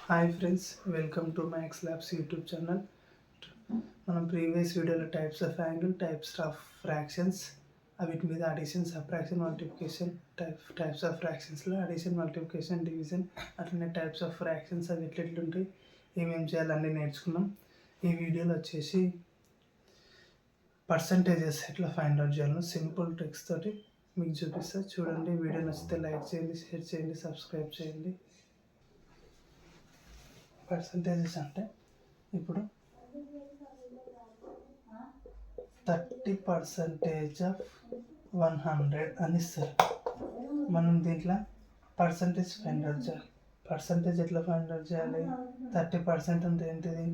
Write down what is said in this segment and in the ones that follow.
Hi friends, welcome to Maths Labs YouTube channel. మనం previous వీడియోలో types of angle, types of fractions, వీటి మీద addition, subtraction, multiplication, types of ఫ్రాక్షన్స్లో addition, multiplication, division, అట్లనే types of fractions అవి ఎట్లెట్లుంటాయి, ఏమేమి చేయాలన్నీ నేర్చుకున్నాం. ఈ వీడియోలో వచ్చేసి పర్సంటేజెస్ ఎట్లా ఫైండ్ అవుట్ చేయాలో సింపుల్ ట్రిక్స్ తోటి మీకు చూపిస్తా. చూడండి, వీడియో నచ్చితే లైక్ చేయండి, షేర్ చేయండి, సబ్స్క్రైబ్ చేయండి. పర్సంటేజెస్ అంటే ఇప్పుడు 30% ఆఫ్ 100 అని ఇస్తారు. మనం దీంట్లో పర్సంటేజ్ ఫైండ్ అవుట్ చేయాలి. పర్సంటేజ్ ఎట్లా ఫైండ్ అవుట్ చేయాలి? 30% అంటే ఏంటిది?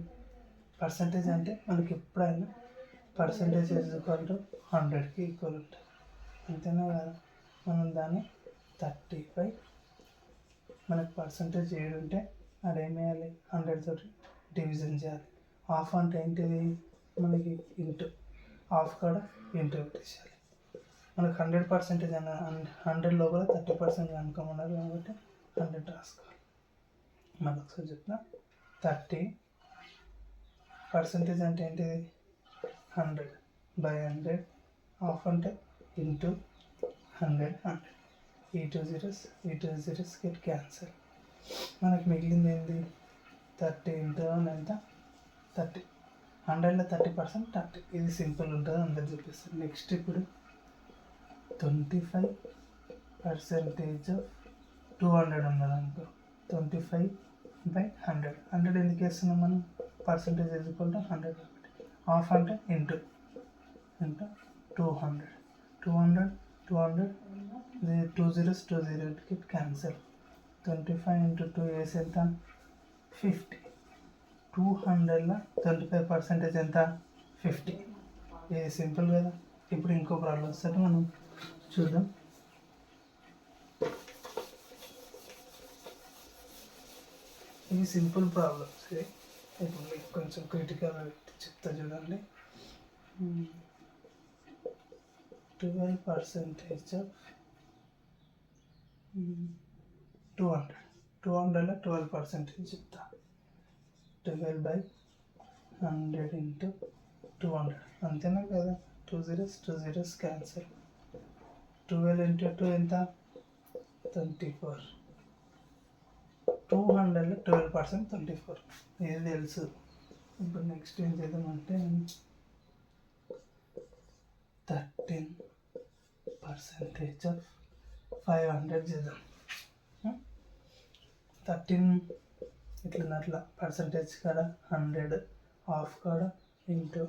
పర్సంటేజ్ అంటే మనకి ఎప్పుడైనా పర్సంటేజ్ ఈక్వల్ టు 100కి ఈక్వల్ ఉంటుంది, అంతేనా కదా? మనం దాన్ని 35 మనకు పర్సంటేజ్ 7 ఉంటే అదేం చేయాలి? 100 తోటి డివిజన్ చేయాలి. హాఫ్ అంటే ఏంటిది? మనకి ఇంటూ హాఫ్ కూడా ఇంటూ పెట్టేసేయాలి. మనకు 100% అన్న 100 లోపల 30% కనుక్కోమన్నారు కాబట్టి 100 రాసుకోవాలి. మళ్ళీ ఒకసారి చెప్తా. 30% అంటే ఏంటిది? 100/100. హాఫ్ అంటే ఇంటూ 100. ఈ టూ జీరోస్ గెట్ క్యాన్సల్. మనకు మిగిలింది ఏంటి? 30 ఇంటూ 1 ఎంత? 30. 100లో 30% 30. ఇది సింపుల్ ఉంటుంది, అందరు చూపిస్తాను. నెక్స్ట్ ఇప్పుడు 25% ఆఫ్ 200 ఉన్నది అనుకో. 25/100. 100 ఎందుకు వేస్తున్నాం మనం? పర్సంటేజ్ ఈక్వల్ టు 100 కాబట్టి. హాఫ్ అంటే into 200. 200 2 zeros get cancel. 25 into 2 వేసి ఎంత? 50. 200లో 25% ఎంత? 50. ఇది సింపుల్ కదా. ఇప్పుడు ఇంకో ప్రాబ్లం వస్తే మనం చూద్దాం. ఇది సింపుల్ ప్రాబ్లమ్స్. ఇప్పుడు మీకు కొంచెం క్రిటికల్ చెప్తా చూడండి. 12% ఆఫ్ 200. 200లో 12% చెప్తా. 12/100 ఇంటూ 200, అంతేనా కదా? 2 zeros క్యాన్సల్. 12 ఇంటూ 2 ఎంత? 24. 200లో 12% 24. ఇది తెలుసు. ఇప్పుడు నెక్స్ట్ ఏం చేద్దామంటే 13% ఆఫ్ 500 చేద్దాం. 13 ఇట్లా పర్సంటేజ్ కాడ 100, హాఫ్ కాడ ఇంటూ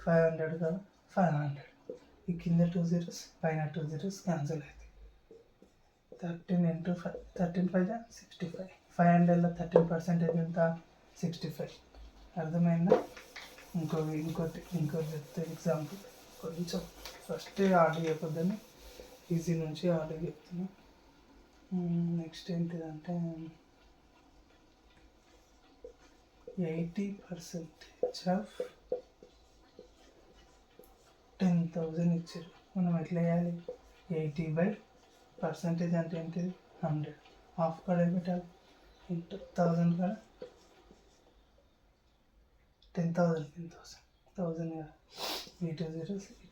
500 కాడ 500. ఈ కింద 2 zeros, పైన 2 zeros క్యాన్సిల్ అవుతాయి. 13 ఇంటూ 5, 13/5 65. 500లో 13% ఎంత? 65. అర్థమైందా? ఇంకోటి చెప్తే ఎగ్జాంపుల్. కొంచెం ఫస్ట్ ఆర్డర్ చెప్పొద్దని ఈజీ నుంచి ఆర్డర్ చెప్తున్నా. నెక్స్ట్ ఏంటిదంటే 80% ఆఫ్ 10,000 ఇచ్చారు. మనం ఎట్లా వేయాలి? 80/% అంటే ఏంటిది? 100. హాఫ్ కూడా పెట్టాలి ఇంటూ 1000 కూడా 10,000 కదా. ఈ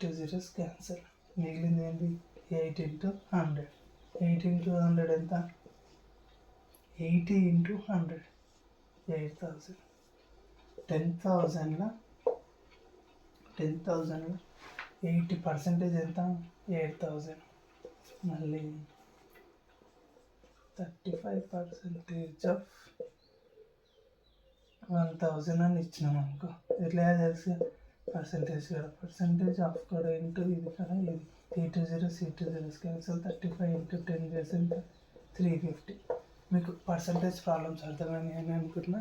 టూ జీరోస్ క్యాన్సల్. మిగిలింది ఏంటి? 8 ఇంటూ 100. 8 ఇంటూ 100 ఎంత? 80 ఇంటూ 100 8,000. 10,000లో 80% ఎంత? 8,000. మళ్ళీ 35% ఆఫ్ 1,000 అని ఇచ్చినాం అనుకో. ఎట్లా తెలుసు? పర్సంటేజ్ ఆఫ్ కూడా ఇంటూ ఇది కదా. ఇది ఈ టూ జీరోస్ క్యాన్సల్. 35 ఇంటూ 10 చేసి ఎంత? 350. మీకు పర్సంటేజ్ ప్రాబ్లమ్స్ అర్థమైనాయి అని అనుకుంటున్నా.